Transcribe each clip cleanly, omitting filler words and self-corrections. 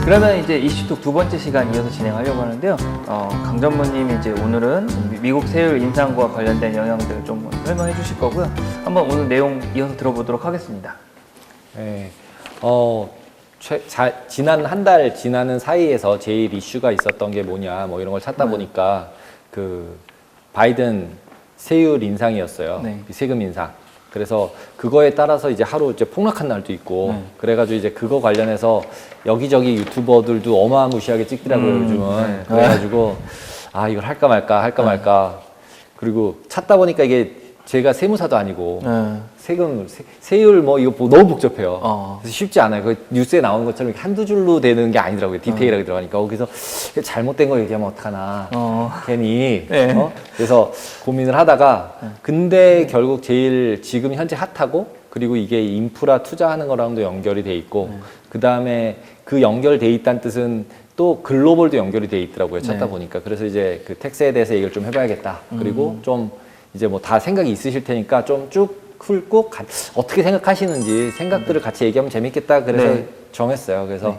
그러면 이제 이슈톡 두 번째 시간 이어서 진행하려고 하는데요. 강 전무님이 이제 오늘은 미국 세율 인상과 관련된 영향들 좀 설명해 주실 거고요. 한번 오늘 내용 이어서 들어보도록 하겠습니다. 네. 지난 한 달 지나는 사이에서 제일 이슈가 있었던 게 뭐냐, 뭐 이런 걸 찾다 보니까 그 바이든 세율 인상이었어요. 네. 세금 인상. 그래서 그거에 따라서 이제 하루 이제 폭락한 날도 있고, 그래가지고 이제 그거 관련해서 여기저기 유튜버들도 어마무시하게 찍더라고요, 요즘은. 네. 그래가지고 아, 이걸 할까 말까. 그리고 찾다 보니까 이게 제가 세무사도 아니고 세율 뭐 이거 너무 복잡해요. 그래서 쉽지 않아요. 그 뉴스에 나오는 것처럼 이렇게 한두 줄로 되는 게 아니더라고요. 디테일하게 들어가니까. 그래서 잘못된 거 얘기하면 어떡하나. 괜히. 네. 그래서 고민을 하다가 근데 결국 제일 지금 현재 핫하고, 그리고 이게 인프라 투자하는 거랑도 연결이 돼 있고, 그 다음에 그 연결돼 있다는 뜻은 또 글로벌도 연결이 돼 있더라고요. 찾다 보니까. 그래서 이제 그 텍스에 대해서 얘기를 좀 해봐야겠다. 그리고 좀 이제 뭐 다 생각이 있으실 테니까 좀 쭉 훑고 어떻게 생각하시는지 생각들을 같이 얘기하면 재밌겠다. 그래서 정했어요. 그래서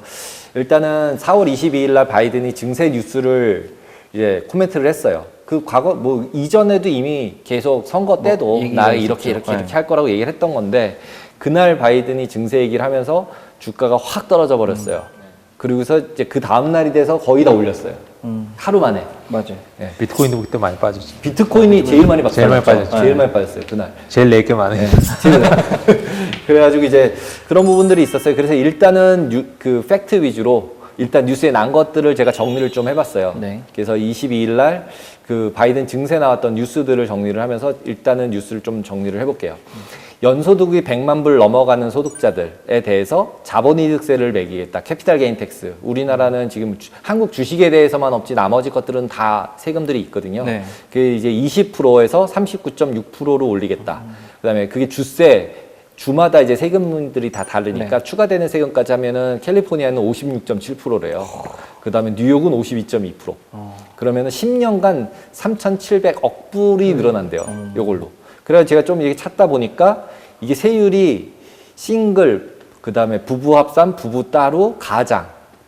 일단은 4월 22일 날 바이든이 증세 뉴스를 이제 코멘트를 했어요. 그 과거 뭐 이전에도 이미 계속 선거 때도 나 이렇게 할 거라고 얘기를 했던 건데, 그날 바이든이 증세 얘기를 하면서 주가가 확 떨어져 버렸어요. 그리고서 이제 그 다음 날이 돼서 거의 다 올렸어요. 하루 만에. 맞아요. 네. 비트코인도 그때 많이 빠졌지. 비트코인이 제일 많이 제일 많이 빠졌죠. 제일 많이 빠졌어요, 그날. 제일 내게 많이. 그래가지고 이제 그런 부분들이 있었어요. 그래서 일단은 그 팩트 위주로 일단 뉴스에 난 것들을 제가 정리를 좀 해봤어요. 네. 그래서 22일 날 그 바이든 증세 나왔던 뉴스들을 정리를 하면서 일단은 뉴스를 좀 정리를 해볼게요. 연소득이 100만 불 넘어가는 소득자들에 대해서 자본이득세를 매기겠다. 캐피탈 게인 텍스. 우리나라는 지금 한국 주식에 대해서만 없지 나머지 것들은 다 세금들이 있거든요. 네. 그게 이제 20%에서 39.6%로 올리겠다. 그다음에 그게 주마다 이제 세금들이 다 다르니까 추가되는 세금까지 하면은 캘리포니아는 56.7%래요. 그다음에 뉴욕은 52.2%. 그러면은 10년간 3,700억 불이 늘어난대요. 요걸로. 그래서 제가 좀 이게 찾다 보니까 이게 세율이 싱글, 그 다음에 부부 합산, 부부 따로,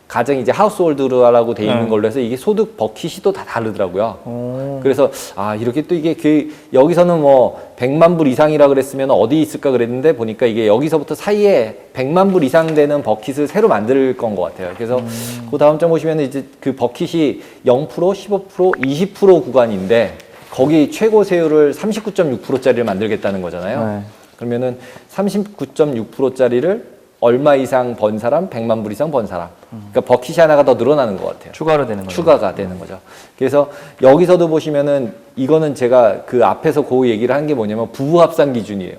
가정이 이제 하우스홀드라고 돼 있는 걸로 해서 이게 소득 버킷이 또 다 다르더라고요. 그래서 이렇게 또 이게 여기서는 뭐 100만 불 이상이라 그랬으면 어디 있을까 그랬는데 보니까 이게 여기서부터 사이에 100만 불 이상 되는 버킷을 새로 만들 건 것 같아요. 그래서 그 다음 장 보시면 이제 그 버킷이 0%, 15%, 20% 구간인데 거기 최고 세율을 39.6%짜리를 만들겠다는 거잖아요. 그러면은 39.6%짜리를 얼마 이상 번 사람, 100만 불 이상 번 사람. 그러니까 버킷이 하나가 더 늘어나는 것 같아요. 추가로 되는 거죠. 추가가 되는 거죠. 그래서 여기서도 보시면은 이거는 제가 그 앞에서 그 얘기를 한 게 뭐냐면 부부 합산 기준이에요.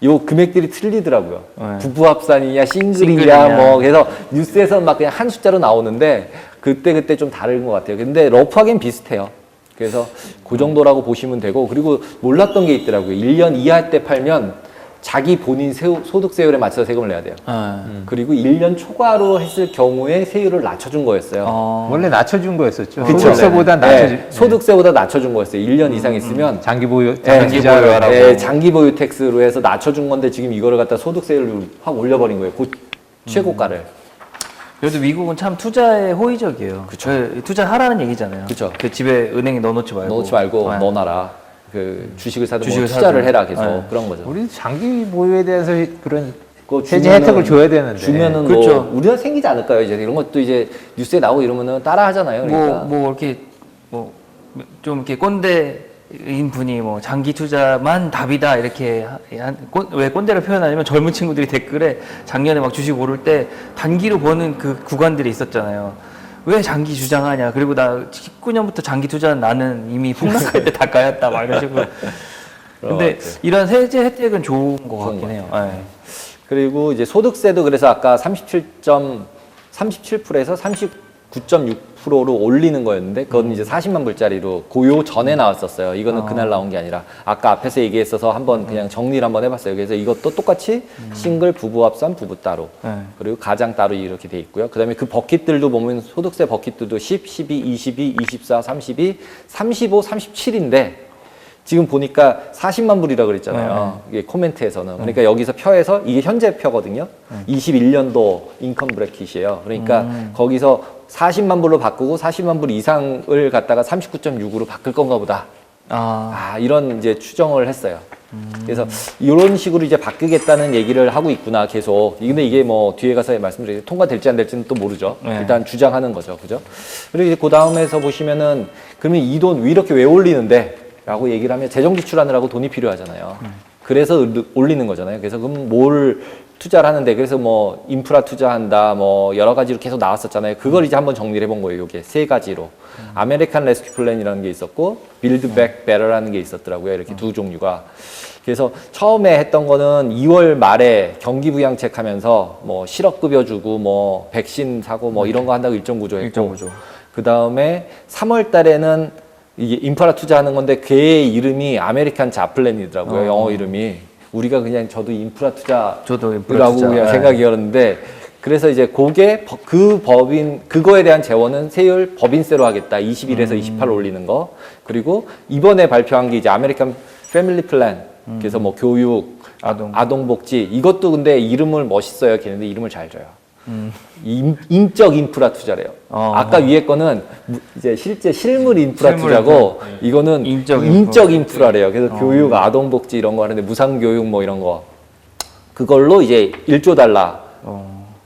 요 금액들이 틀리더라고요. 부부 합산이냐, 싱글이냐, 뭐 그래서 뉴스에서는 막 그냥 한 숫자로 나오는데 그때 좀 다른 것 같아요. 근데 러프하긴 비슷해요. 그래서 그 정도라고 보시면 되고, 그리고 몰랐던 게 있더라고요. 1년 이하 때 팔면 자기 본인 소득 세율에 맞춰서 세금을 내야 돼요. 그리고 1년 초과로 했을 경우에 세율을 낮춰준 거였어요. 원래 낮춰준 거였었죠. 그쵸? 소득세보다 낮춰준. 소득세보다 낮춰준 거였어요. 1년 이상 있으면 장기 보유, 장기 보유 텍스로 해서 낮춰준 건데 지금 이거를 갖다 소득세율을 확 올려버린 거예요. 그 최고가를. 그래도 미국은 참 투자에 호의적이에요. 그쵸. 투자하라는 얘기잖아요. 그쵸. 그 집에 은행에 넣어놓지 말고. 넣어놔라. 그 주식을 사든 뭐 주식을 투자를 사든. 해라 계속 그런 거죠. 우리 장기 보유에 대해서 그런 그거 세제 주면은- 혜택을 줘야 되는데. 주면은 그렇죠. 뭐 우리나라 생기지 않을까요? 이제 이런 것도 이제 뉴스에 나오고 이러면은 따라 하잖아요. 그러니까. 이렇게 좀 이렇게 꼰대인 분이 뭐 장기 투자만 답이다 이렇게 왜 꼰대를 표현하냐면 젊은 친구들이 댓글에 작년에 막 주식 오를 때 단기로 버는 그 구간들이 있었잖아요. 왜 장기 주장하냐. 그리고 나 19년부터 장기 투자는 나는 이미 폭락할 때 다 까였다. 막 이런 식으로. 근데 이런 세제 혜택은 좋은 것 같긴 해요. 그리고 이제 소득세도 그래서 아까 37%에서 39.6%로 올리는 거였는데 그건 이제 40만 불짜리로 고요 전에 나왔었어요. 이거는 그날 나온 게 아니라 아까 앞에서 얘기했어서 한번 그냥 정리를 한번 해봤어요. 그래서 이것도 똑같이 싱글, 부부 합산, 부부 따로 그리고 가장 따로 이렇게 돼 있고요. 그 다음에 그 버킷들도 보면 소득세 버킷들도 10, 12, 22, 24, 32, 35, 37인데 지금 보니까 40만 불이라고 그랬잖아요. 이게 코멘트에서는. 그러니까 여기서 표에서 이게 현재 표거든요. 21년도 인컴 브래킷이에요. 그러니까 거기서 40만 불로 바꾸고 40만 불 이상을 갖다가 39.6으로 바꿀 건가 보다. 이런 이제 추정을 했어요. 그래서 이런 식으로 이제 바뀌겠다는 얘기를 하고 있구나, 계속. 근데 이게 뭐 뒤에 가서 말씀드리겠 통과될지 안 될지는 또 모르죠. 네. 일단 주장하는 거죠. 그죠? 그리고 이제 그 다음에서 보시면은 그러면 이 돈 이렇게 왜 올리는데? 라고 얘기를 하면 재정 지출하느라고 돈이 필요하잖아요. 그래서 올리는 거잖아요. 그래서 그럼 뭘 투자를 하는데, 그래서 뭐 인프라 투자한다, 뭐 여러 가지로 계속 나왔었잖아요. 그걸 이제 한번 정리를 해본 거예요. 이게 세 가지로. 아메리칸 레스큐 플랜이라는 게 있었고, 빌드 백 베터라는 게 있었더라고요. 이렇게 두 종류가. 그래서 처음에 했던 거는 2월 말에 경기 부양책 하면서 뭐 실업급여 주고 뭐 백신 사고 뭐 이런 거 한다고 일정 구조 했고, 일정 구조. 그 다음에 3월 달에는 이게 인프라 투자하는 건데 걔의 이름이 아메리칸 자플랜이더라고요. 영어 이름이. 우리가 그냥 저도 인프라 저도 인프라 투자라고 투자. 그냥 네. 생각이었는데, 그래서 이제 그게 그 법인 그거에 대한 재원은 세율 법인세로 하겠다. 21에서 28 올리는 거. 그리고 이번에 발표한 게 이제 아메리칸 패밀리 플랜. 그래서 뭐 교육, 아동복지 이것도 근데 이름을 멋있어요. 걔네들 이름을 잘 줘요. 인적 인프라 투자래요. 아까 위에 거는 이제 실제 실물 인프라 투자고, 이거는 인적 인프라래요. 그래서 교육, 아동복지 이런 거 하는데 무상교육 뭐 이런 거, 그걸로 이제 1조 달러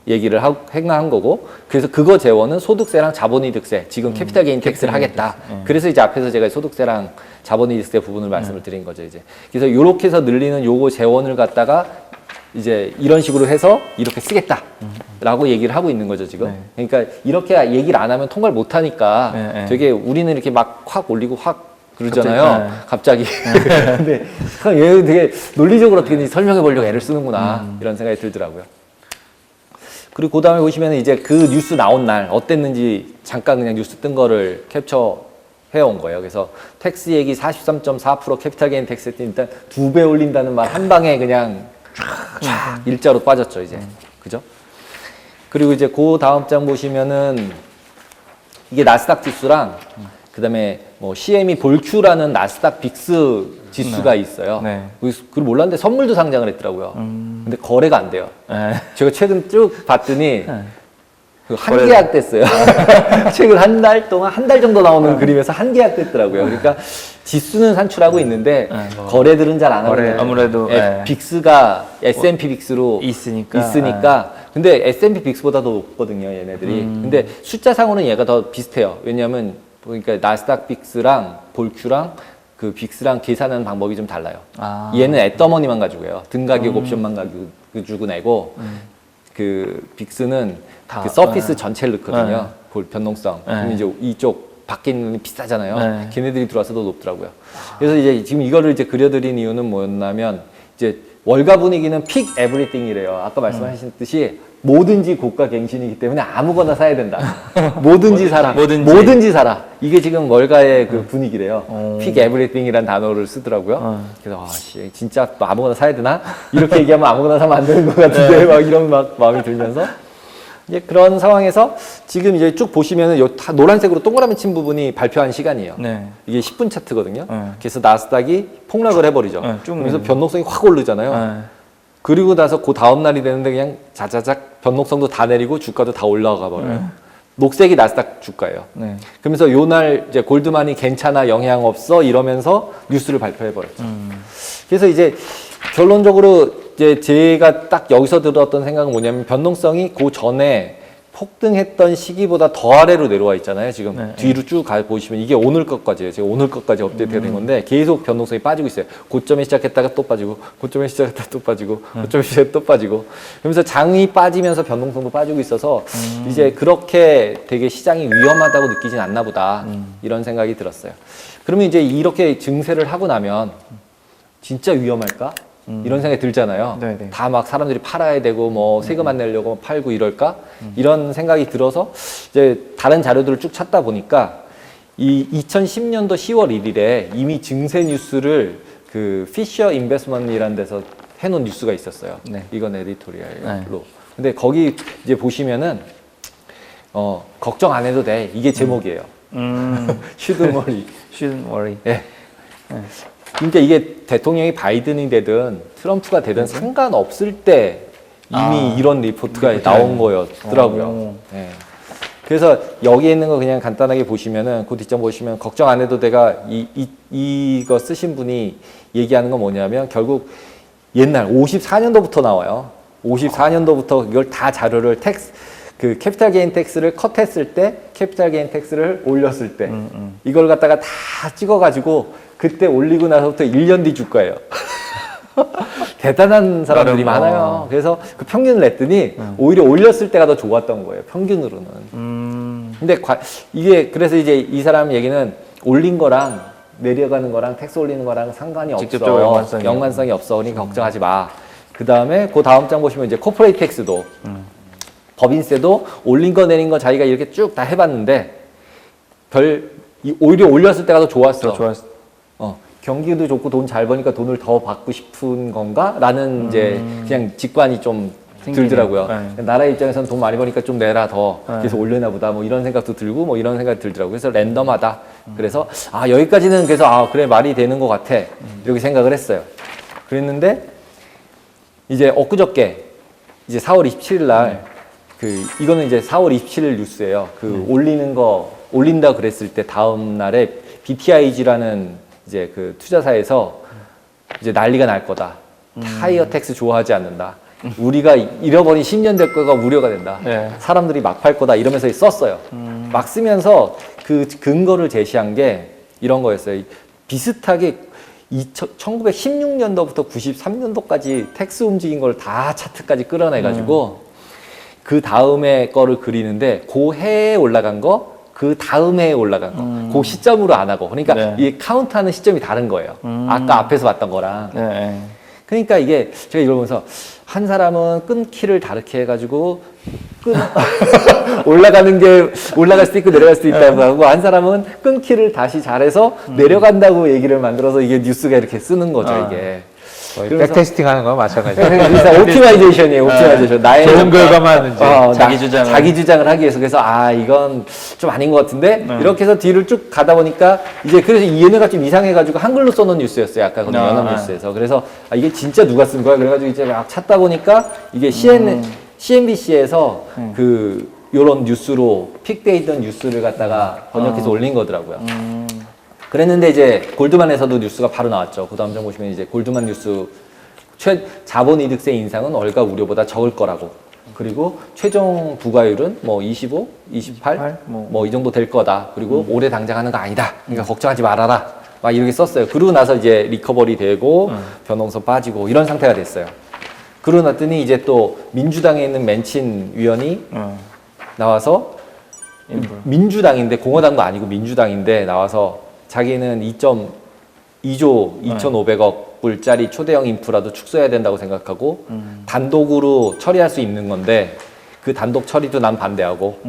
얘기를 행한 거고, 그래서 그거 재원은 소득세랑 자본이득세, 지금 캐피탈 게인 텍스를 하겠다. 그래서 이제 앞에서 제가 소득세랑 자본이득세 부분을 말씀을 드린 거죠. 이제 그래서 이렇게 해서 늘리는 요거 재원을 갖다가 이제 이런 식으로 해서 이렇게 쓰겠다라고 얘기를 하고 있는 거죠, 지금. 그러니까 이렇게 얘기를 안 하면 통과를 못 하니까 되게 우리는 이렇게 막 확 올리고 확 그러잖아요. 갑자기. 근데 얘 되게 논리적으로 어떻게 설명해 보려고 애를 쓰는구나, 이런 생각이 들더라고요. 그리고 그 다음에 보시면 이제 그 뉴스 나온 날 어땠는지 잠깐 그냥 뉴스 뜬 거를 캡처 해온 거예요. 그래서 텍스 얘기 43.4% 캐피탈 게인 텍스 했더니 일단 2배 올린다는 말 한 방에 그냥 쫙 일자로 빠졌죠, 이제. 그죠? 그리고 이제 그 다음 장 보시면은 이게 나스닥 지수랑 그다음에 뭐 CME 볼큐라는 나스닥 빅스 지수가 있어요. 그걸 몰랐는데 선물도 상장을 했더라고요. 근데 거래가 안 돼요. 제가 최근 쭉 봤더니 한계약 됐어요. 최근 한 달 동안 한 달 정도 나오는 그림에서 한계약 됐더라고요. 그러니까 지수는 산출하고 있는데 거래들은 잘 안 하고 아무래도 빅스가 S&P 빅스로 있으니까. 근데 S&P 빅스보다 더 높거든요, 얘네들이. 근데 숫자상으로는 얘가 더 비슷해요. 왜냐하면 그러니까 나스닥 빅스랑 볼큐랑 그 빅스랑 계산하는 방법이 좀 달라요. 얘는 앳더머니만 가지고 해요. 등가격 옵션만 가지고 내고, 그 빅스는 그 서피스 전체를 넣거든요. 볼 변동성. 그럼 이제 이쪽 밖에 있는 게 비싸잖아요. 걔네들이 들어와서 더 높더라고요. 그래서 이제 지금 이거를 이제 그려드린 이유는 뭐였냐면, 이제 월가 분위기는 픽 에브리띵이래요. 아까 말씀하셨듯이 뭐든지 고가 갱신이기 때문에 아무거나 사야 된다. 뭐든지 사라. 뭐든지 사라. 이게 지금 월가의 그 분위기래요. 픽 에브리띵이란 단어를 쓰더라고요. 그래서 진짜 또 아무거나 사야 되나? 이렇게 얘기하면 아무거나 사면 안 되는 것 같은데 막 이런 막 마음이 들면서, 이제 그런 상황에서 지금 이제 쭉 보시면은 요 다 노란색으로 동그라미 친 부분이 발표한 시간이에요. 이게 10분 차트거든요. 그래서 나스닥이 폭락을 해버리죠. 그래서 변동성이 확 오르잖아요. 그리고 나서 그 다음 날이 되는데 그냥 자자작 변동성도 다 내리고 주가도 다 올라가 버려요. 녹색이 나스닥 주가예요. 그러면서 요 날 이제 골드만이 괜찮아, 영향 없어 이러면서 뉴스를 발표해 버렸죠. 그래서 이제 결론적으로 이제 제가 딱 여기서 들었던 생각은 뭐냐면, 변동성이 그 전에 폭등했던 시기보다 더 아래로 내려와 있잖아요. 지금 뒤로 쭉 가 보시면 이게 오늘 것까지예요. 제가 오늘 것까지 업데이트가 된 건데 계속 변동성이 빠지고 있어요. 고점에 시작했다가 또 빠지고, 고점에 시작했다가 또 빠지고, 고점에 시작했다가 또 빠지고. 그러면서 장이 빠지면서 변동성도 빠지고 있어서 이제 그렇게 되게 시장이 위험하다고 느끼진 않나 보다, 이런 생각이 들었어요. 그러면 이제 이렇게 증세를 하고 나면 진짜 위험할까? 이런 생각이 들잖아요. 다 막 사람들이 팔아야 되고 뭐 세금 안 내려고 팔고 이럴까? 이런 생각이 들어서 이제 다른 자료들을 쭉 찾다 보니까 이 2010년도 10월 1일에 이미 증세 뉴스를 그 피셔 인베스먼트라는 데서 해놓은 뉴스가 있었어요. 이건 에디토리얼로. 근데 거기 이제 보시면은 걱정 안 해도 돼. 이게 제목이에요. Shouldn't worry. Shouldn't worry. 그러니까 이게 대통령이 바이든이 되든 트럼프가 되든 상관없을 때 이미 이런 리포트가 나온 거였더라고요. 네. 그래서 여기에 있는 거 그냥 간단하게 보시면은 그 뒷장 보시면 걱정 안 해도 내가 이거 쓰신 분이 얘기하는 건 뭐냐면 결국 옛날 54년도부터 나와요. 54년도부터 이걸 다 자료를 그 캐피탈 게인 텍스를 컷했을 때, 캐피탈 게인 텍스를 올렸을 때, 이걸 갖다가 다 찍어가지고 그때 올리고 나서부터 1년 뒤 줄 거예요. 대단한 사람들이 많아요. 그래서 그 평균을 냈더니 오히려 올렸을 때가 더 좋았던 거예요. 평균으로는. 근데 이게 그래서 이제 이 사람 얘기는 올린 거랑 내려가는 거랑 텍스 올리는 거랑 상관이 직접적으로 없어. 연관성이 없어. 그러니까 걱정하지 마. 그 다음에 그 다음 장 보시면 이제 코퍼레이트 텍스도 법인세도 올린 거 내린 거 자기가 이렇게 쭉 다 해봤는데 오히려 올렸을 때가 더 좋았어. 경기도 좋고 돈 잘 버니까 돈을 더 받고 싶은 건가? 라는 이제 그냥 직관이 좀 들더라고요. 네. 나라 입장에서는 돈 많이 버니까 좀 내라 더 그래서 올려나 보다 뭐 이런 생각도 들고 뭐 이런 생각이 들더라고요. 그래서 랜덤하다. 그래서 여기까지는 그래서 그래 말이 되는 것 같아. 이렇게 생각을 했어요. 그랬는데 이제 엊그저께 이제 4월 27일 날 이거는 이제 4월 27일 뉴스예요. 올린다 그랬을 때 다음 날에 BTIG라는 이제 그 투자사에서 이제 난리가 날 거다. 타이어 텍스 좋아하지 않는다. 우리가 잃어버린 10년 될 거가 우려가 된다. 네. 사람들이 막 팔 거다. 이러면서 썼어요. 막 쓰면서 그 근거를 제시한 게 이런 거였어요. 비슷하게 1916년도부터 93년도까지 텍스 움직인 걸 다 차트까지 끌어내가지고 그 다음에 거를 그리는데 그 해에 올라간 거 그 다음 해에 올라간 거, 그 시점으로 안 하고, 그러니까 네. 이 카운트하는 시점이 다른 거예요. 아까 앞에서 봤던 거랑. 네. 그러니까 이게 제가 이걸 보면서 한 사람은 끊기를 다르게 해가지고 올라갈 수도 있고 내려갈 수도 있다고 하고 한 사람은 끊기를 다시 잘해서 내려간다고 얘기를 만들어서 이게 뉴스가 이렇게 쓰는 거죠, 이게. 거의 그래서- 백테스팅 하는 거와 마찬가지예요. 그래서 오프티마이제이션이에요, 오프티마이제이션. 나의 좋은 결과만 이제 자기 주장을 하기 위해서. 그래서 이건 좀 아닌 것 같은데 이렇게 해서 뒤를 쭉 가다 보니까 이제 그래서 이 얘네가 좀 이상해가지고 한글로 써놓은 뉴스였어요, 아까 그 연합뉴스에서. 그래서 이게 진짜 누가 쓴 거야? 그래가지고 이제 막 찾다 보니까 이게 CNBC에서 요런 뉴스로 픽돼 있던 뉴스를 갖다가 번역해서 올린 거더라고요. 그랬는데 이제 골드만에서도 뉴스가 바로 나왔죠. 그 다음 장 보시면 이제 골드만 뉴스 자본이득세 인상은 월가 우려보다 적을 거라고. 그리고 최종 부과율은 뭐 25, 28, 뭐 이 정도 될 거다. 그리고 올해 당장 하는 거 아니다. 그러니까 걱정하지 말아라. 막 이렇게 썼어요. 그러고 나서 이제 리커버리 되고 변동성 빠지고 이런 상태가 됐어요. 그러고 났더니 이제 또 민주당에 있는 맨친 위원이 나와서 민주당인데 공화당도 아니고 민주당인데 나와서 자기는 2.2조 2,500억 불짜리 초대형 인프라도 축소해야 된다고 생각하고 단독으로 처리할 수 있는 건데 그 단독 처리도 난 반대하고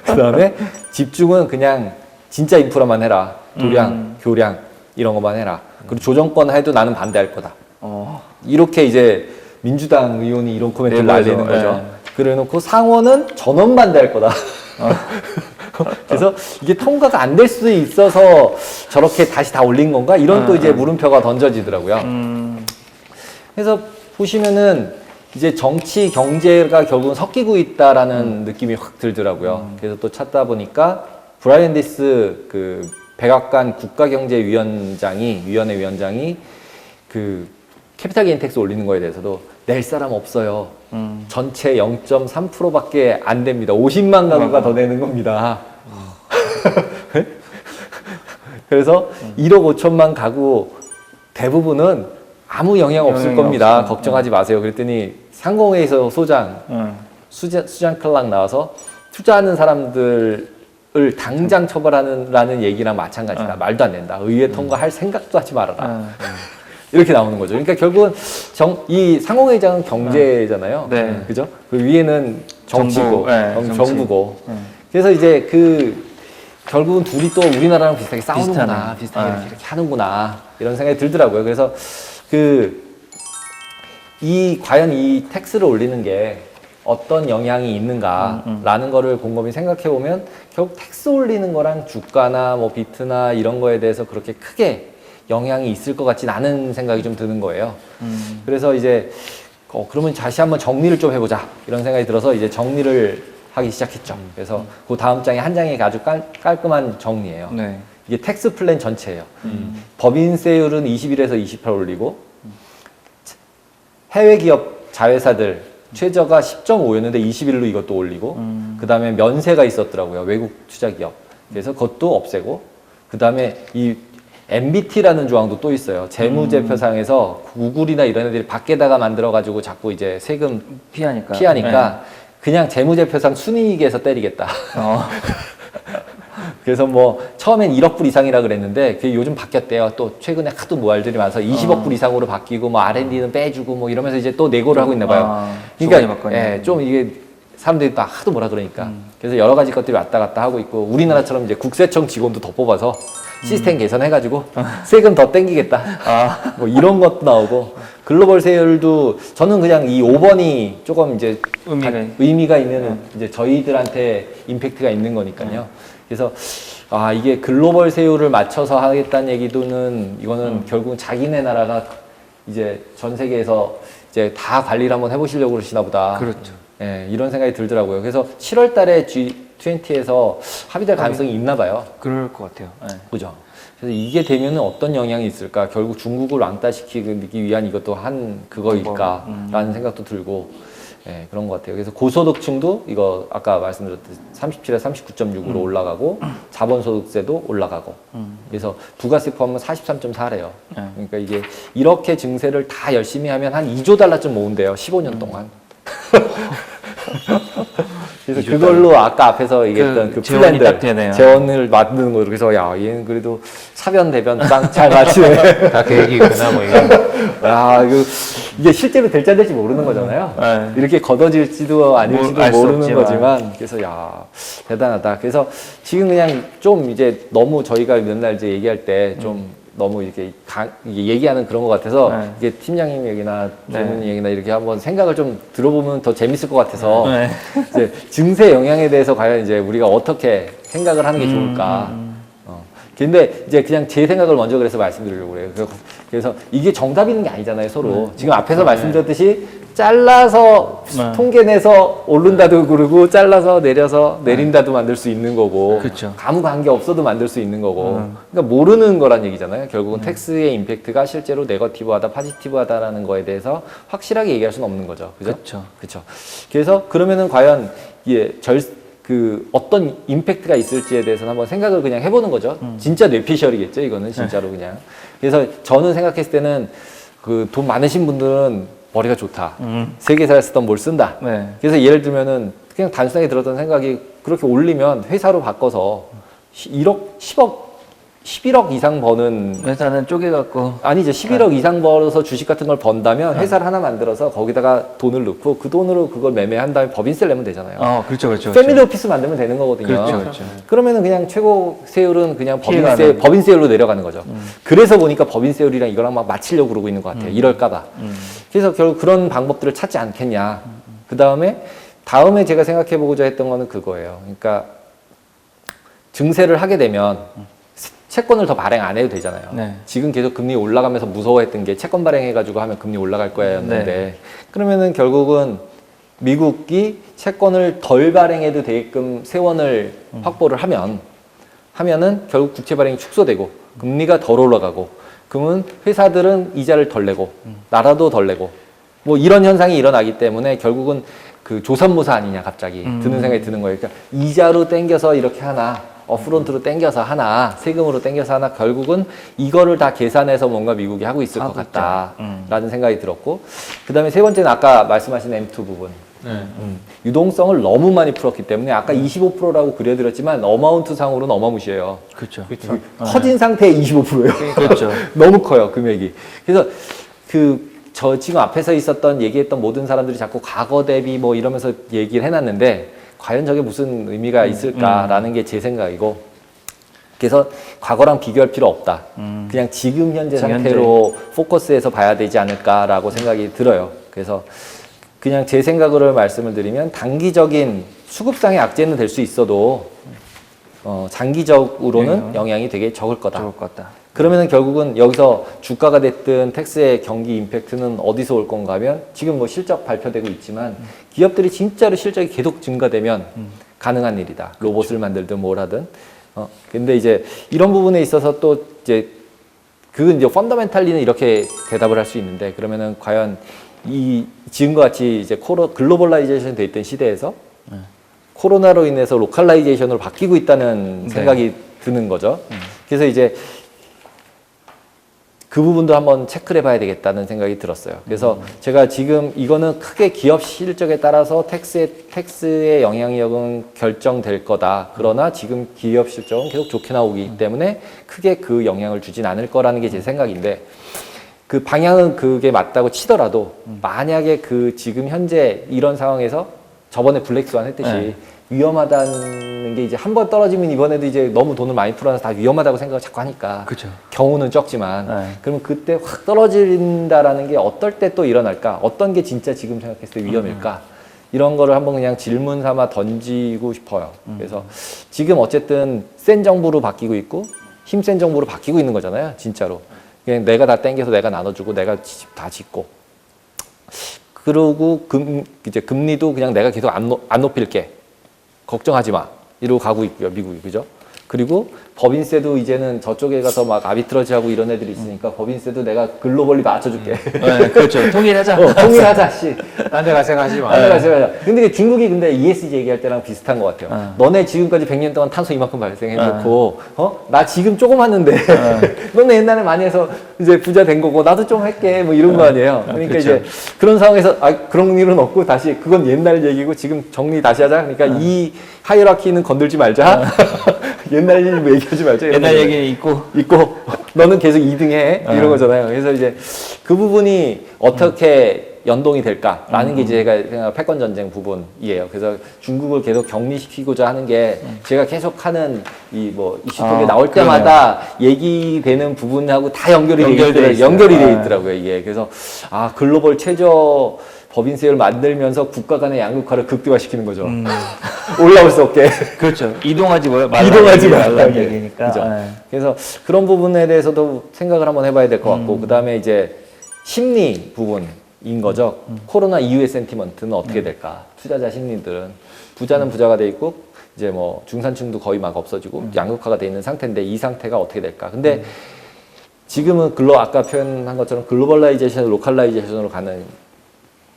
그 다음에 집중은 그냥 진짜 인프라만 해라. 도량, 교량 이런 것만 해라. 그리고 조정권 해도 나는 반대할 거다. 이렇게 이제 민주당 의원이 이런 코멘트를 날리는 거죠. 그래놓고 상원은 전원 반대할 거다. 그래서 이게 통과가 안 될 수도 있어서 저렇게 다시 다 올린 건가? 이런 또 이제 물음표가 던져지더라고요. 그래서 보시면은 이제 정치, 경제가 결국은 섞이고 있다라는 느낌이 확 들더라고요. 그래서 또 찾다 보니까 브라이언 디스 그 백악관 위원회 위원장이 그 캐피탈 게인 텍스 올리는 거에 대해서도 낼 사람 없어요. 전체 0.3%밖에 안 됩니다. 50만 가구가 더 내는 겁니다. 그래서 1억 5천만 가구 대부분은 아무 영향 없을 겁니다. 걱정하지 마세요. 그랬더니 상공회의소 소장 수잔 클락 나와서 투자하는 사람들을 당장 처벌하는 얘기랑 마찬가지다. 말도 안 된다. 의회 통과할 생각도 하지 말아라. 이렇게 나오는 거죠. 그러니까 결국은 이 상공회의장은 경제잖아요. 네. 그죠? 그 위에는 정치고, 정부, 정부고. 그래서 이제 결국은 둘이 또 우리나라랑 비슷하게 싸우는구나. 비슷하게 이렇게 하는구나. 이런 생각이 들더라고요. 그래서 과연 이 텍스를 올리는 게 어떤 영향이 있는가라는 거를 곰곰이 생각해 보면 결국 텍스 올리는 거랑 주가나 뭐 비트나 이런 거에 대해서 그렇게 크게 영향이 있을 것 같진 않은 생각이 좀 드는 거예요. 그래서 이제 그러면 다시 한번 정리를 좀 해보자 이런 생각이 들어서 이제 정리를 하기 시작했죠. 그래서 그 다음 장에 한 장이 아주 깔끔한 정리예요. 네. 이게 텍스 플랜 전체예요. 법인세율은 21에서 28 올리고 해외 기업 자회사들 최저가 10.5였는데 21로 이것도 올리고 그 다음에 면세가 있었더라고요. 외국 투자 기업. 그래서 그것도 없애고 그 다음에 이 MBT라는 조항도 또 있어요. 재무제표상에서 구글이나 이런 애들이 밖에다가 만들어가지고 자꾸 이제 세금 피하니까 그냥 재무제표상 순이익에서 때리겠다. 그래서 뭐 처음엔 1억 불 이상이라 그랬는데 그게 요즘 바뀌었대요. 또 최근에 하도 모알들이 많아서 20억 불 이상으로 바뀌고 뭐 R&D는 빼주고 뭐 이러면서 이제 또 내고를 하고 있나 봐요. 그러니까 좀 이게 사람들이 막 하도 뭐라 그러니까 그래서 여러 가지 것들이 왔다 갔다 하고 있고 우리나라처럼 이제 국세청 직원도 더 뽑아서 시스템 개선해가지고 세금 더 땡기겠다. 뭐 이런 것도 나오고 글로벌 세율도 저는 그냥 이 5번이 조금 이제 의미가 있는 이제 저희들한테 임팩트가 있는 거니까요. 그래서 이게 글로벌 세율을 맞춰서 하겠다는 얘기도는 이거는 결국은 자기네 나라가 이제 전 세계에서 이제 다 관리를 한번 해보시려고 그러시나 보다. 그렇죠. 예, 이런 생각이 들더라고요. 그래서 7월 달에 G20에서 합의될 가능성이 있나 봐요. 그럴 것 같아요. 네. 그죠? 그래서 이게 되면은 어떤 영향이 있을까? 결국 중국을 왕따시키기 위한 이것도 한 그거일까라는 생각도 들고, 예, 그런 것 같아요. 그래서 고소득층도 이거 아까 말씀드렸듯이 37에서 39.6으로 올라가고, 자본소득세도 올라가고, 그래서 부가세 포함은 43.4래요. 그러니까 이게 이렇게 증세를 다 열심히 하면 한 2조 달러쯤 모은대요. 15년 동안. 그래서 그걸로 아까 앞에서 얘기했던 그 플랜들 재원을 만드는 거예요. 그래서 야 얘는 그래도 사변 대변 딱 잘 맞추네. 다 계획이구나 뭐 이거. 야 이게 실제로 될지 안 될지 모르는 거잖아요. 네. 이렇게 걷어질지도 아닐지도 모르는 없지만. 거지만 그래서 야 대단하다. 그래서 지금 그냥 좀 이제 너무 저희가 맨날 이제 얘기할 때 좀 너무 이렇게 얘기하는 그런 것 같아서 이게 팀장님 얘기나 주문 얘기나 이렇게 한번 생각을 좀 들어보면 더 재밌을 것 같아서 이제 증세 영향에 대해서 과연 이제 우리가 어떻게 생각을 하는 게 좋을까. 근데 이제 그냥 제 생각을 먼저 그래서 말씀드리려고 그래요. 그래서 이게 정답 있는 게 아니잖아요, 서로. 지금 앞에서 말씀드렸듯이 잘라서 통계 내서 오른다도 그러고 잘라서 내려서 내린다도 만들 수 있는 거고 그렇죠. 아무 관계 없어도 만들 수 있는 거고 그러니까 모르는 거란 얘기잖아요. 결국은 텍스의 임팩트가 실제로 네거티브하다, 파지티브하다라는 거에 대해서 확실하게 얘기할 수는 없는 거죠. 그죠? 그렇죠. 그래서 그러면은 과연 이게 어떤 임팩트가 있을지에 대해서는 한번 생각을 그냥 해보는 거죠. 진짜 뇌피셜이겠죠, 이거는 진짜로 그냥. 그래서 저는 생각했을 때는 그 돈 많으신 분들은 머리가 좋다. 세계사를 쓰던 뭘 쓴다. 그래서 예를 들면은 그냥 단순하게 들었던 생각이 그렇게 올리면 회사로 바꿔서 11억 이상 버는 회사는 쪼개갖고 아니죠. 11억 이상 벌어서 주식 같은 걸 번다면 회사를 하나 만들어서 거기다가 돈을 넣고 그 돈으로 그걸 매매한 다음에 법인세를 내면 되잖아요. 그렇죠. 패밀리 오피스 만들면 되는 거거든요. 그렇죠. 그러면은 그냥 최고 세율은 그냥 법인세율로 내려가는 거죠. 그래서 보니까 법인세율이랑 이거랑 막 맞추려고 그러고 있는 것 같아요. 이럴까봐. 그래서 결국 그런 방법들을 찾지 않겠냐. 그 다음에 제가 생각해보고자 했던 거는 그거예요. 그러니까 증세를 하게 되면 채권을 더 발행 안 해도 되잖아요. 지금 계속 금리 올라가면서 무서워했던 게 채권 발행해가지고 하면 금리 올라갈 거였는데 그러면은 결국은 미국이 채권을 덜 발행해도 되게끔 세원을 확보를 하면은 결국 국채 발행이 축소되고 금리가 덜 올라가고 그러면 회사들은 이자를 덜 내고 나라도 덜 내고 뭐 이런 현상이 일어나기 때문에 결국은 그 조선모사 아니냐 갑자기 드는 생각이 드는 거예요. 그러니까 이자로 땡겨서 이렇게 하나 업프론트로 땡겨서 하나 세금으로 땡겨서 하나 결국은 이거를 다 계산해서 뭔가 미국이 하고 있을 것 같다라는 생각이 들었고 그 다음에 세 번째는 아까 말씀하신 M2 부분 유동성을 너무 많이 풀었기 때문에 아까 25%라고 그려드렸지만 어마운트 상으로는 어마무시해요. 그렇죠. 커진 상태의 25%예요. 그렇죠. 너무 커요 금액이. 그래서 저 지금 앞에서 얘기했던 모든 사람들이 자꾸 과거 대비 뭐 이러면서 얘기를 해놨는데 과연 저게 무슨 의미가 있을까라는 게 제 생각이고 그래서 과거랑 비교할 필요 없다. 그냥 지금 현재 상태로 포커스해서 봐야 되지 않을까라고 생각이 들어요. 그래서 그냥 제 생각으로 말씀을 드리면 단기적인 수급상의 악재는 될 수 있어도 장기적으로는 영향이 되게 적을 거다. 그러면은 결국은 여기서 주가가 됐든 텍스의 경기 임팩트는 어디서 올 건가 하면 지금 뭐 실적 발표되고 있지만 기업들이 진짜로 실적이 계속 증가되면 가능한 일이다. 로봇을 만들든 뭘 하든. 근데 이제 이런 부분에 있어서 또 이제 그건 이제 펀더멘탈리는 이렇게 대답을 할 수 있는데 그러면은 과연 이 지금과 같이 이제 글로벌라이제이션 돼 있던 시대에서 코로나로 인해서 로컬라이제이션으로 바뀌고 있다는 네. 생각이 드는 거죠. 그래서 이제 그 부분도 한번 체크를 해봐야 되겠다는 생각이 들었어요. 그래서 제가 지금 이거는 크게 기업 실적에 따라서 텍스의 영향력은 결정될 거다. 그러나 지금 기업 실적은 계속 좋게 나오기 때문에 크게 그 영향을 주진 않을 거라는 게 제 생각인데 그 방향은 그게 맞다고 치더라도 만약에 그 지금 현재 이런 상황에서 저번에 블랙스완 했듯이 네. 위험하다는 게 이제 한 번 떨어지면 이번에도 이제 너무 돈을 많이 풀어놔서 다 위험하다고 생각을 자꾸 하니까 그렇죠. 경우는 적지만 네. 그러면 그때 확 떨어진다라는 게 어떨 때 또 일어날까? 어떤 게 진짜 지금 생각했을 때 위험일까? 이런 거를 한번 그냥 질문 삼아 던지고 싶어요. 그래서 지금 어쨌든 센 정부로 바뀌고 있고 힘센 정부로 바뀌고 있는 거잖아요. 진짜로. 그냥 내가 다 땡겨서 내가 나눠주고 내가 다 짓고 그러고 이제 금리도 그냥 내가 계속 안 높일게. 걱정하지 마. 이러고 가고 있고요, 미국이. 그죠? 그리고 법인세도 이제는 저쪽에 가서 막 아비트러지 하고 이런 애들이 있으니까 법인세도 내가 글로벌리 맞춰줄게. 네, 그렇죠. 통일하자. 통일하자, 씨. 딴 데 갈 생각하지 마. 맞아요. 근데 중국이 근데 ESG 얘기할 때랑 비슷한 것 같아요. 너네 지금까지 100년 동안 탄소 이만큼 발생해놓고, 나 지금 조금 하는데, 너네 옛날에 많이 해서 이제 부자 된 거고, 나도 좀 할게, 뭐 이런 거 아니에요. 그러니까 그쵸. 이제 그런 상황에서, 그런 일은 없고, 다시, 그건 옛날 얘기고, 지금 정리 다시 하자. 그러니까 이 하이라키는 건들지 말자. 옛날 일 뭐 얘기하지 말자. 이런 옛날 거죠. 얘기는 있고. 너는 계속 2등 해. 이런 거잖아요. 그래서 이제 그 부분이 어떻게 연동이 될까라는 게 제가 생각하는 패권 전쟁 부분이에요. 그래서 중국을 계속 격리시키고자 하는 게 제가 계속 하는 이 뭐 이슈톡에 나올 때마다 얘기되는 부분하고 다 연결이 돼 있더라고요. 이게. 그래서 글로벌 최저 법인세를 만들면서 국가 간의 양극화를 극대화시키는 거죠. 올라올 수 없게. 그렇죠. 이동하지 말라. 이동하지 말라는 얘기니까. 그죠? 네. 그래서 그런 부분에 대해서도 생각을 한번 해봐야 될 것 같고, 그 다음에 이제 심리 부분인 거죠. 코로나 이후의 센티먼트는 어떻게 될까? 투자자 심리들은 부자는 부자가 돼 있고, 이제 뭐 중산층도 거의 막 없어지고 양극화가 돼 있는 상태인데 이 상태가 어떻게 될까? 근데 지금은 아까 표현한 것처럼 글로벌라이제이션, 로컬라이제이션으로 가는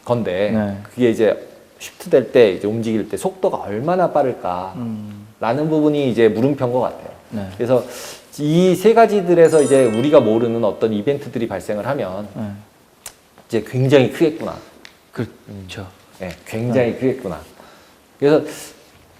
건데 네. 그게 이제 쉬프트 될 때 이제 움직일 때 속도가 얼마나 빠를까 라는 부분이 이제 물음표인 것 같아요. 네. 그래서 이 세 가지들에서 이제 우리가 모르는 어떤 이벤트들이 발생을 하면 네. 이제 굉장히 크겠구나. 그렇죠. 네, 굉장히 크겠구나. 그래서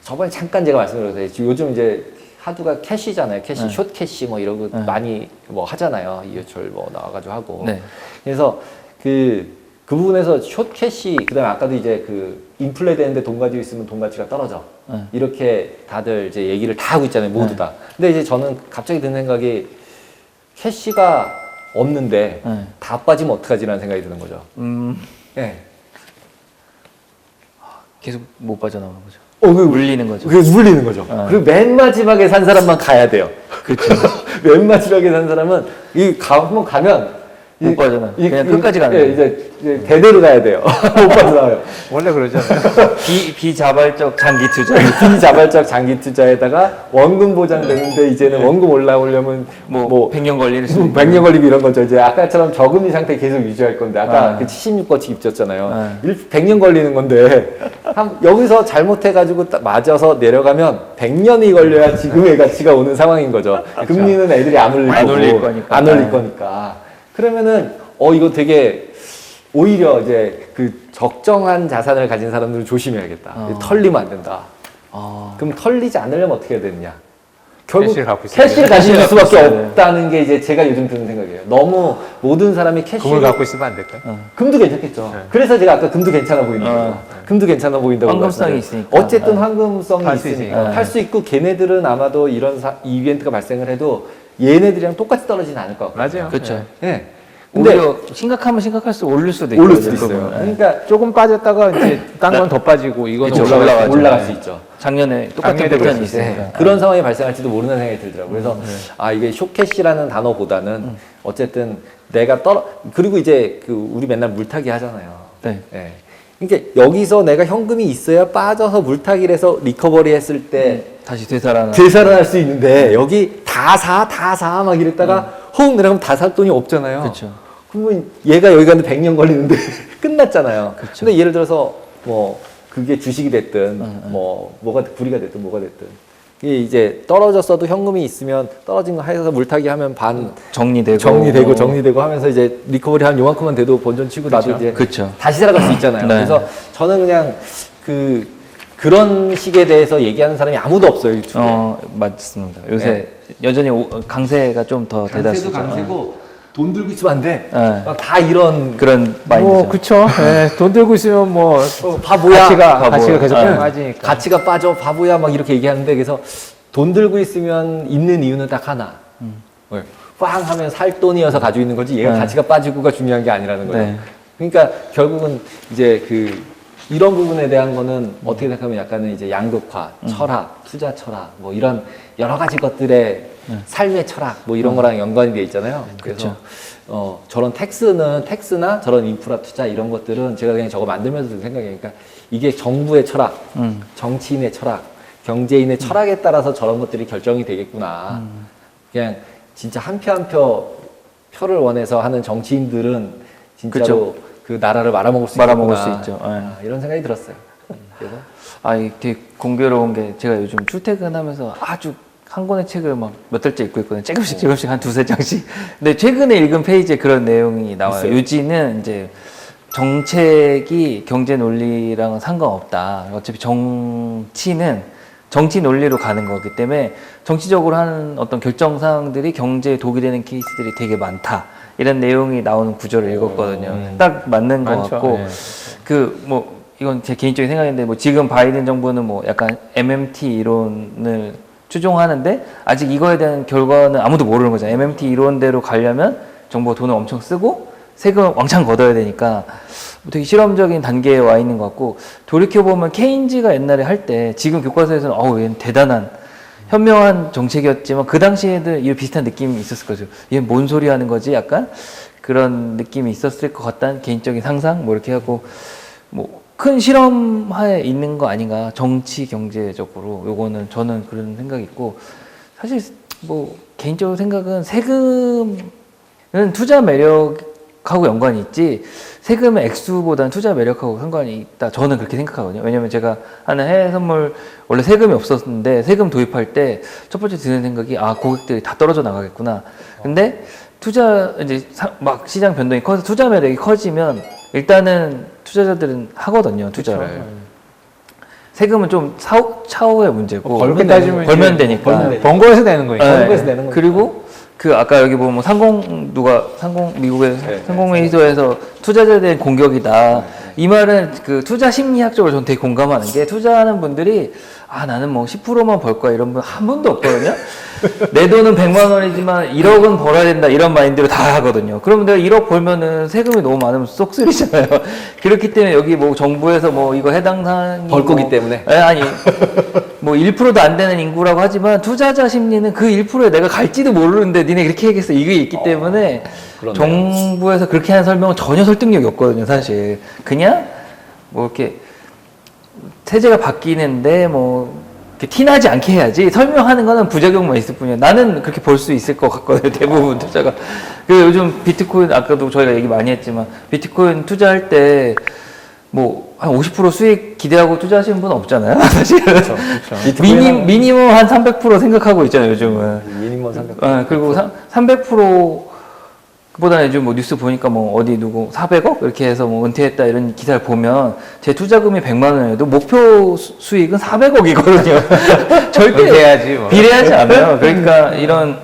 저번에 잠깐 제가 말씀드렸어요. 요즘 이제 하두가 캐시잖아요. 캐시, 네. 숏 캐시 뭐 이러고 네. 많이 뭐 하잖아요. 이효철 뭐 나와가지고 하고. 네. 그래서 그 부분에서 숏 캐시, 그 다음에 아까도 이제 그 인플레 되는데 돈 가지고 있으면 돈 가치가 떨어져. 네. 이렇게 다들 이제 얘기를 다 하고 있잖아요. 모두 네. 다. 근데 이제 저는 갑자기 드는 생각이 캐시가 없는데 네. 다 빠지면 어떡하지라는 생각이 드는 거죠. 네. 계속 못 빠져나오는 거죠. 그 물리는 거죠. 그게 물리는 거죠. 그리고 맨 마지막에 산 사람만 가야 돼요. 그렇죠. 맨 마지막에 산 사람은 한번 가면 못 빠져나. 그냥 끝까지 가는 예, 거예요. 이제 대대로 가야 돼요. 못 빠져나와요. 원래 그러잖아요. 비자발적 장기 투자. 비자발적 장기 투자에다가 원금 보장되는데 이제는 원금 올라오려면 뭐 100년 걸리는 수도 있고. 100년 걸리고 이런 거죠. 이제 아까처럼 저금리 상태 계속 유지할 건데 아까 그 76거치 입졌잖아요. 100년 걸리는 건데 여기서 잘못해가지고 맞아서 내려가면 100년이 걸려야 지금의 가치가 오는 상황인 거죠. 금리는 애들이 안 올릴 거니까. 안 올릴 거니까. 그러면은 이거 되게 오히려 이제 그 적정한 자산을 가진 사람들은 조심해야겠다. 털리면 안 된다. 그럼 털리지 않으려면 어떻게 해야 되느냐? 결국 캐시를 갖고 있어야 캐시를 가질 캐시를 수밖에 갖고 있어야 없다는 게 이제 제가 요즘 드는 생각이에요. 너무 모든 사람이 캐시를 금을 갖고 있으면 안 될까요? 금도 괜찮겠죠. 네. 그래서 제가 아까 금도 괜찮아 보이는 거예요. 금도 괜찮아 보인다고. 황금성이 말씀드려요. 있으니까. 어쨌든 황금성이 팔수 있으니까 있으니까. 팔 수 있고 걔네들은 아마도 이런 이벤트가 발생을 해도 얘네들이랑 똑같이 떨어지는 않을 것 같아요. 맞아요. 그렇죠. 네. 근데 오히려 심각하면 심각할수록 올릴 수도 있고 오를 수도 있어요. 그러니까 조금 빠졌다가 이제 딴 건 더 빠지고 이거는 그쵸, 올라가죠. 올라갈 수 있죠. 작년에 똑같은 작년에도 패턴이 그랬을 때. 있으니까. 그런 상황이 발생할지도 모르는 생각이 들더라고요. 그래서 아 이게 쇼캐시라는 단어보다는 어쨌든 내가 그리고 이제 그 우리 맨날 물타기 하잖아요. 네. 예. 그러니까 여기서 내가 현금이 있어야 빠져서 물타기를 해서 리커버리 했을 때 다시 되살아나. 되살아날 수 있는데 여기 다 사 막 이랬다가 훅 내려가면 다 살 돈이 없잖아요. 그렇죠. 그러면 얘가 여기 가는데 100년 걸리는데 끝났잖아요. 그쵸. 근데 예를 들어서 뭐 그게 주식이 됐든 뭐가 구리가 됐든 뭐가 됐든 이게 이제 떨어졌어도 현금이 있으면 떨어진 거 해서 물타기 하면 반 정리되고 하면서 이제 리커버리 한 요만큼만 돼도 본전 치고 나도 이제 그쵸. 다시 살아갈 수 있잖아요. 네. 그래서 저는 그냥 그런 식에 대해서 얘기하는 사람이 아무도 없어요, 유튜브에. 맞습니다. 요새 여전히 강세가 좀 더 대다수죠. 강세고 돈 들고 있으면 안 돼. 네. 막 다 이런 그런 마인드죠. 뭐 그쵸. 예, 돈 들고 있으면 뭐 바보야. 가치가 계속 네. 빠지니까. 가치가 빠져 바보야 막 이렇게 얘기하는데 그래서 돈 들고 있으면 있는 이유는 딱 하나. 빵 하면 살 돈이어서 가지고 있는 거지 얘가 네. 가치가 빠지고가 중요한 게 아니라는 거예요. 네. 그러니까 결국은 이제 이런 부분에 대한 거는 어떻게 생각하면 약간은 이제 양극화, 철학, 투자 철학 뭐 이런 여러 가지 것들의 삶의 철학 뭐 이런 거랑 연관이 돼 있잖아요. 그래서 저런 텍스나 저런 인프라 투자 이런 것들은 제가 그냥 저거 만들면서 든 생각이니까 이게 정부의 철학, 정치인의 철학, 경제인의 철학에 따라서 저런 것들이 결정이 되겠구나. 그냥 진짜 한 표 한 표를 원해서 하는 정치인들은 진짜로 그쵸. 그 나라를 말아먹을 수 말아먹을 있겠구나. 수 있죠. 아, 이런 생각이 들었어요. 그래서 이게 되게 공교로운 게 제가 요즘 출퇴근하면서 아주 한 권의 책을 막 몇 달째 읽고 있거든요. 조금씩 한 두세 장씩. 근데 최근에 읽은 페이지에 그런 내용이 나와요. 있어요? 요지는 이제 정책이 경제 논리랑은 상관없다. 어차피 정치는 정치 논리로 가는 거기 때문에 정치적으로 하는 어떤 결정 사항들이 경제에 독이 되는 케이스들이 되게 많다. 이런 내용이 나오는 구절을 읽었거든요. 딱 맞는 것 많죠. 같고 예. 이건 제 개인적인 생각인데 지금 바이든 정부는 약간 MMT 이론을 추종하는데 아직 이거에 대한 결과는 아무도 모르는 거잖아요. MMT 이론대로 가려면 정부가 돈을 엄청 쓰고 세금 왕창 걷어야 되니까 되게 실험적인 단계에 와 있는 것 같고 돌이켜보면 케인즈가 옛날에 할 때 지금 교과서에서는 얘는 대단한 현명한 정책이었지만 그 당시에도 이런 비슷한 느낌이 있었을 거죠. 얘는 뭔 소리 하는 거지? 약간 그런 느낌이 있었을 것 같다는 개인적인 상상 이렇게 하고 큰 실험하에 있는 거 아닌가 정치 경제적으로 요거는 저는 그런 생각이 있고 사실 개인적으로 생각은 세금은 투자 매력하고 연관이 있지 세금의 액수보다는 투자 매력하고 상관이 있다 저는 그렇게 생각하거든요. 왜냐면 제가 하는 해외 선물 원래 세금이 없었는데 세금 도입할 때 첫 번째 드는 생각이 고객들이 다 떨어져 나가겠구나. 근데 막 시장 변동이 커서 투자 매력이 커지면 일단은 투자자들은 하거든요, 투자를. 그쵸. 세금은 좀 차후의 문제고. 그렇게 따지면 벌면 되니까. 번 거에서 내는 거니까. 네. 거에서 내는 거니까. 그리고 아까 여기 보면 미국의 네, 상공회의소에서 투자자에 대한 공격이다. 이 말은 투자 심리학적으로 저는 되게 공감하는 게 투자하는 분들이 나는 10%만 벌 거야 이런 분 한 분도 없거든요. 내 돈은 100만 원이지만 1억은 벌어야 된다 이런 마인드로 다 하거든요. 그러면 내가 1억 벌면은 세금이 너무 많으면 쏙쓰리잖아요. 그렇기 때문에 여기 정부에서 이거 해당 사항이 벌 거기 때문에. 아니 1%도 안 되는 인구라고 하지만 투자자 심리는 그 1%에 내가 갈지도 모르는데 니네 그렇게 얘기했어 이게 있기 때문에 그렇네요. 정부에서 그렇게 하는 설명은 전혀 설득력이 없거든요. 사실 그냥 이렇게 세제가 바뀌는데 이렇게 티나지 않게 해야지 설명하는 거는 부작용만 있을 뿐이야. 나는 그렇게 볼 수 있을 것 같거든요. 대부분 투자가. 요즘 비트코인 아까도 저희가 얘기 많이 했지만 비트코인 투자할 때 한 50% 수익 기대하고 투자하시는 분은 없잖아요. 사실은. 그렇죠. 미니멈 한 300% 생각하고 있잖아요. 요즘은. 미니멈 생각. 그리고 300% 그보다는 요즘 뉴스 보니까 어디 누구 400억 이렇게 해서 은퇴했다 이런 기사를 보면 제 투자금이 100만 원이어도 목표 수익은 400억이거든요. 절대 비례하지 뭐. 비례하지 않아요. 그러니까 이런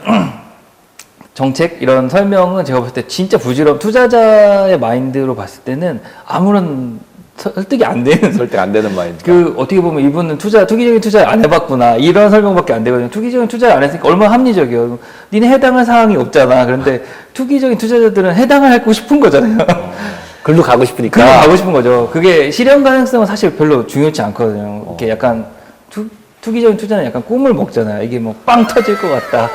정책 이런 설명은 제가 봤을 때 진짜 부질없 투자자의 마인드로 봤을 때는 아무런 설득이 안 되는 설득 안 되는 마인드. 그 어떻게 보면 이분은 투기적인 투자를 안 해봤구나 이런 설명밖에 안 되거든요. 투기적인 투자를 안 했으니까 얼마나 합리적이에요. 니네 해당할 사항이 없잖아. 그런데 투기적인 투자자들은 해당을 하고 싶은 거잖아요. 글로 가고 싶으니까. 그냥 가고 싶은 거죠. 그게 실현 가능성은 사실 별로 중요치 않거든요. 이렇게 약간 투기적인 투자는 약간 꿈을 먹잖아요. 이게 뭐 빵 터질 것 같다.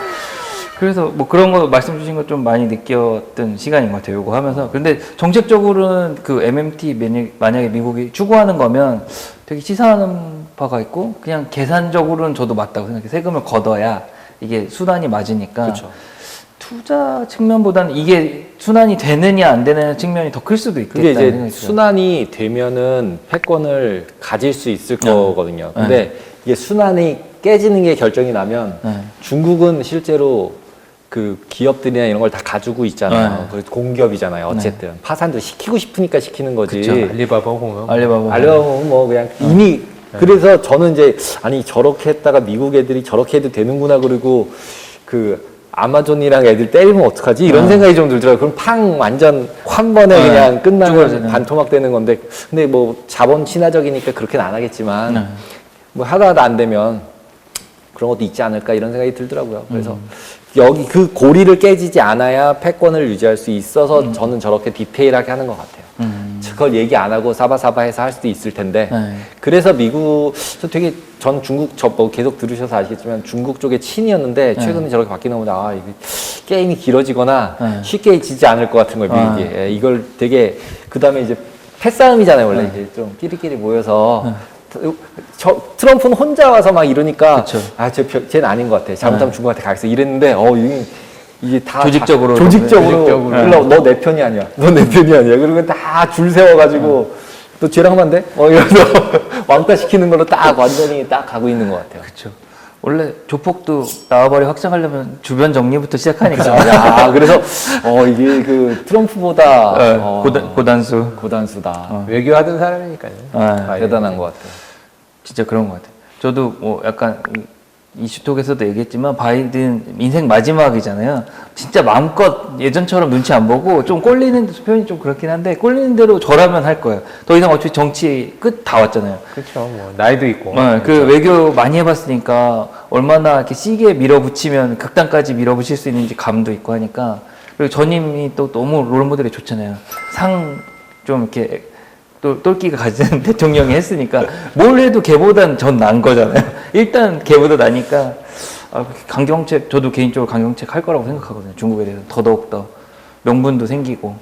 그래서 뭐 그런 거 말씀 주신 거 좀 많이 느꼈던 시간인 것 같아요. 요거 하면서. 근데 정책적으로는 그 MMT 만약에 미국이 추구하는 거면 되게 치사하는 바가 있고 그냥 계산적으로는 저도 맞다고 생각해요. 세금을 걷어야 이게 수단이 맞으니까. 그렇죠. 투자 측면보다는 이게 순환이 되느냐 안 되느냐 측면이 더 클 수도 있겠다. 그게 이제 순환이 되면은 패권을 가질 수 있을 거거든요. 근데 이게 순환이 깨지는 게 결정이 나면 중국은 실제로 그 기업들이나 이런 걸 다 가지고 있잖아요. 그래서 공기업이잖아요. 어쨌든 파산도 시키고 싶으니까 시키는 거지. 그쵸. 알리바바 보면 알려보면 뭐 그냥 이미 그래서 저는 이제 아니 저렇게 했다가 미국 애들이 저렇게 해도 되는구나 그리고 그 아마존이랑 애들 때리면 어떡하지? 이런 생각이 좀 들더라고요. 그럼 팡 완전 한 번에 그냥 끝나는 반토막 되는 건데 근데 뭐 자본 친화적이니까 그렇게는 안 하겠지만 뭐 하다 안 되면 그런 것도 있지 않을까 이런 생각이 들더라고요. 그래서 여기 그 고리를 깨지지 않아야 패권을 유지할 수 있어서 저는 저렇게 디테일하게 하는 것 같아요. 그걸 얘기 안 하고 사바사바해서 할 수도 있을 텐데 그래서 미국 전 중국 뭐 계속 들으셔서 아시겠지만 중국 쪽에 친이었는데 최근에 저렇게 바뀌는 거보다 아 이게 게임이 길어지거나 쉽게 지지 않을 것 같은 거예요 미국이. 예, 이걸 되게 그 다음에 이제 패싸움이잖아요 원래 이게 좀 끼리끼리 모여서 트럼프는 혼자 와서 막 이러니까 쟤는 아닌 것 같아. 잘못하면 중국한테 가겠어. 이랬는데 이게 다 조직적으로 너 내 편이 아니야. 너 내 편이 아니야. 그리고 다 줄 세워가지고 너 쟤랑 하면 안 돼? 이러면서 왕따 시키는 걸로 딱 완전히 딱 가고 있는 것 같아요. 그렇죠. 원래 조폭도 나와버리 확장하려면 주변 정리부터 시작하니까. 야, 그래서 이게 그 트럼프보다 고단수다. 외교하던 사람이니까요. 대단한 것 같아요. 진짜 그런 것 같아요. 저도 뭐 약간 이슈톡에서도 얘기했지만 바이든 인생 마지막이잖아요. 진짜 마음껏 예전처럼 눈치 안 보고 좀 꼴리는 표현이 좀 그렇긴 한데 꼴리는 대로 저라면 할 거예요. 더 이상 어차피 정치 끝 다 왔잖아요. 그렇죠. 뭐 나이도 있고. 그 외교 많이 해봤으니까 얼마나 이렇게 시기에 밀어붙이면 극단까지 밀어붙일 수 있는지 감도 있고 하니까 그리고 전임이 또 너무 롤모델이 좋잖아요. 상 좀 이렇게 또 똘끼가 가진 대통령이 했으니까 뭘 해도 걔보단 전 난 거잖아요. 일단 걔보다 나니까 강경책 저도 개인적으로 강경책 할 거라고 생각하거든요. 중국에 대해서 더더욱 더 명분도 생기고.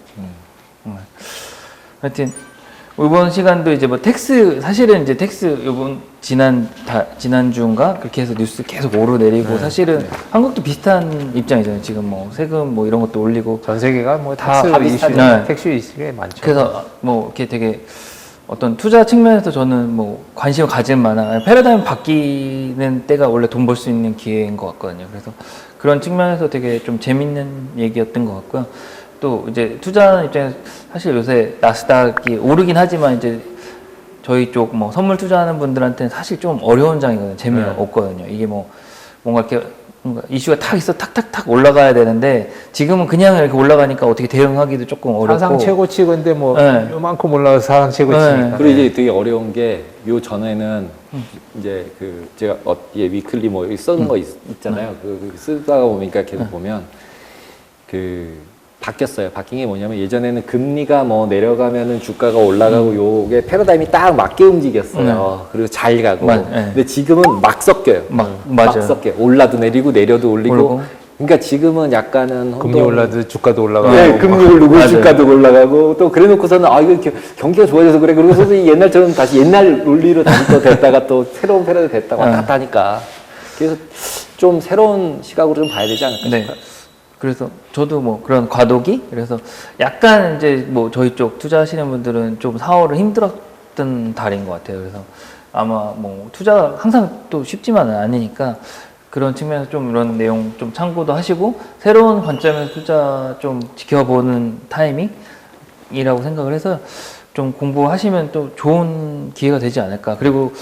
하여튼 이번 시간도 이제 뭐 사실은 이제 이번 지난주인가 그렇게 해서 뉴스 계속 오르내리고 사실은 한국도 비슷한 입장이잖아요. 지금 뭐 세금 뭐 이런 것도 올리고 전 세계가 뭐 다 텍스 이슈가 많죠. 그래서 뭐 이렇게 되게 어떤 투자 측면에서 저는 뭐 관심을 가질 만한 패러다임 바뀌는 때가 원래 돈 벌 수 있는 기회인 것 같거든요. 그래서 그런 측면에서 되게 좀 재밌는 얘기였던 것 같고요. 또 이제 투자하는 입장에서 사실 요새 나스닥이 오르긴 하지만 이제 저희 쪽 뭐 선물 투자하는 분들한테는 사실 좀 어려운 장이거든요. 재미없거든요. 이게 뭐 뭔가 이렇게 뭔가 이슈가 탁 있어 탁탁탁 올라가야 되는데 지금은 그냥 이렇게 올라가니까 어떻게 대응하기도 조금 어렵고 사상 최고치 근데 뭐 요만큼 올라가서 사상 최고치니까. 그리고 이제 되게 어려운 게 요 전에는 이제 그 제가 위클리 뭐 써는 거 있잖아요. 그 쓰다가 보니까 계속 보면 바뀌었어요. 바뀐 게 뭐냐면 예전에는 금리가 뭐 내려가면은 주가가 올라가고 요게 패러다임이 딱 맞게 움직였어요. 그리고 잘 가고. 근데 지금은 막 섞여요. 막 섞여요. 올라도 내리고 내려도 올리고. 그러니까 지금은 약간은 금리 올라도 주가도 올라가고. 네, 금리 오르고 주가도 올라가고 또 그래놓고서는 이거 경기가 좋아져서 그래. 그러고서 옛날처럼 다시 옛날 논리로 다시 또 됐다가 또 새로운 패러다임 됐다가 왔다 갔다 하니까. 그래서 좀 새로운 시각으로 좀 봐야 되지 않을까 싶어요. 그래서 저도 뭐 그런 과도기 그래서 약간 이제 뭐 저희 쪽 투자하시는 분들은 좀 4월은 힘들었던 달인 것 같아요. 그래서 아마 뭐 투자가 항상 또 쉽지만은 않으니까 그런 측면에서 좀 이런 내용 좀 참고도 하시고 새로운 관점에서 투자 좀 지켜보는 타이밍이라고 생각을 해서 좀 공부하시면 또 좋은 기회가 되지 않을까. 그리고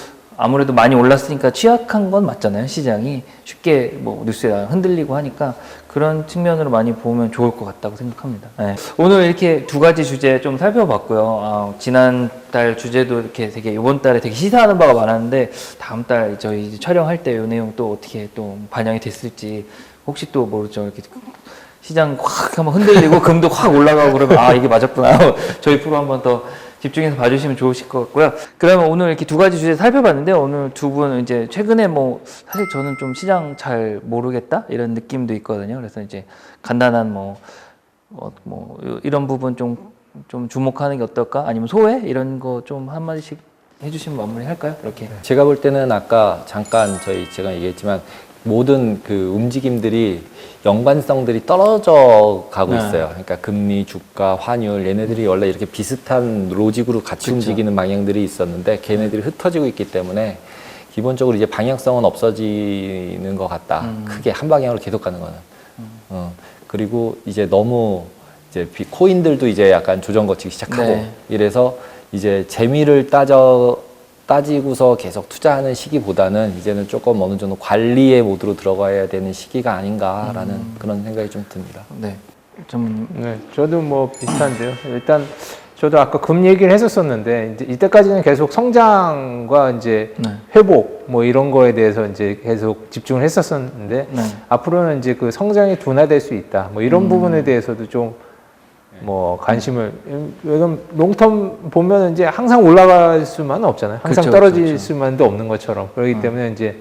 아무래도 많이 올랐으니까 취약한 건 맞잖아요. 시장이 쉽게 뭐 뉴스에 흔들리고 하니까 그런 측면으로 많이 보면 좋을 것 같다고 생각합니다. 네. 오늘 이렇게 두 가지 주제 좀 살펴봤고요. 지난달 주제도 이렇게 되게 이번 달에 되게 시사하는 바가 많았는데 다음 달 저희 이제 촬영할 때 이 내용 또 어떻게 또 반영이 됐을지 혹시 또 모르죠. 이렇게 시장 확 한번 흔들리고 금도 확 올라가고 그러면 아 이게 맞았구나. 저희 프로 한번 더 집중해서 봐주시면 좋으실 것 같고요. 그러면 오늘 이렇게 두 가지 주제 살펴봤는데 오늘 두 분 이제 최근에 뭐 사실 저는 좀 시장 잘 모르겠다 이런 느낌도 있거든요. 그래서 이제 간단한 뭐 이런 부분 좀 주목하는 게 어떨까? 아니면 소외 이런 거 좀 한마디씩 해주시면 마무리할까요? 이렇게. 제가 볼 때는 아까 잠깐 제가 얘기했지만 모든 그 움직임들이 연관성들이 떨어져 가고 있어요. 그러니까 금리, 주가, 환율 얘네들이 원래 이렇게 비슷한 로직으로 같이 움직이는 방향들이 있었는데 걔네들이 흩어지고 있기 때문에 기본적으로 이제 방향성은 없어지는 것 같다. 크게 한 방향으로 계속 가는 거는. 그리고 이제 너무 이제 코인들도 이제 약간 조정 거치기 시작하고 네. 이래서 이제 재미를 따지고서 계속 투자하는 시기보다는 이제는 조금 어느 정도 관리의 모드로 들어가야 되는 시기가 아닌가라는 그런 생각이 좀 듭니다. 네. 네, 저도 뭐 비슷한데요. 일단 저도 아까 금 얘기를 했었었는데 이제 이때까지는 계속 성장과 이제 네. 회복 뭐 이런 거에 대해서 이제 계속 집중을 했었었는데 네. 앞으로는 이제 그 성장이 둔화될 수 있다. 뭐 이런 부분에 대해서도 좀 뭐 관심을 왜냐면 롱텀 보면 이제 항상 올라갈 수만은 없잖아요. 항상 그렇죠, 떨어질 그렇죠. 수만도 없는 것처럼 그렇기 때문에 이제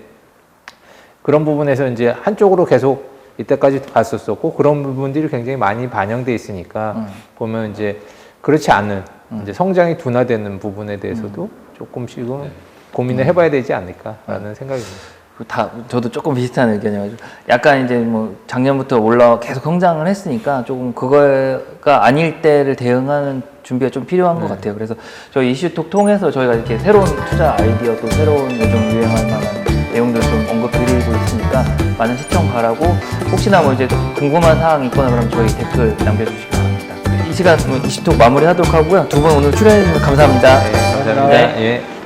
그런 부분에서 이제 한쪽으로 계속 이때까지 갔었었고 그런 부분들이 굉장히 많이 반영돼 있으니까 보면 이제 그렇지 않은 이제 성장이 둔화되는 부분에 대해서도 조금씩은 고민을 해봐야 되지 않을까라는 생각입니다. 저도 조금 비슷한 의견이어가지고 약간 이제 뭐 작년부터 계속 성장을 했으니까 조금 그거가 아닐 때를 대응하는 준비가 좀 필요한 것 같아요. 그래서 저희 이슈톡 통해서 저희가 이렇게 새로운 투자 아이디어 또 새로운 요즘 유행할 만한 내용들 좀 언급드리고 있으니까 많은 시청 바라고 혹시나 뭐 이제 궁금한 사항이 있거나 그러면 저희 댓글 남겨주시기 바랍니다. 이 시간 이슈톡 마무리하도록 하고요. 두 분 오늘 출연해 주셔서 감사합니다. 네, 감사합니다. 네. 예.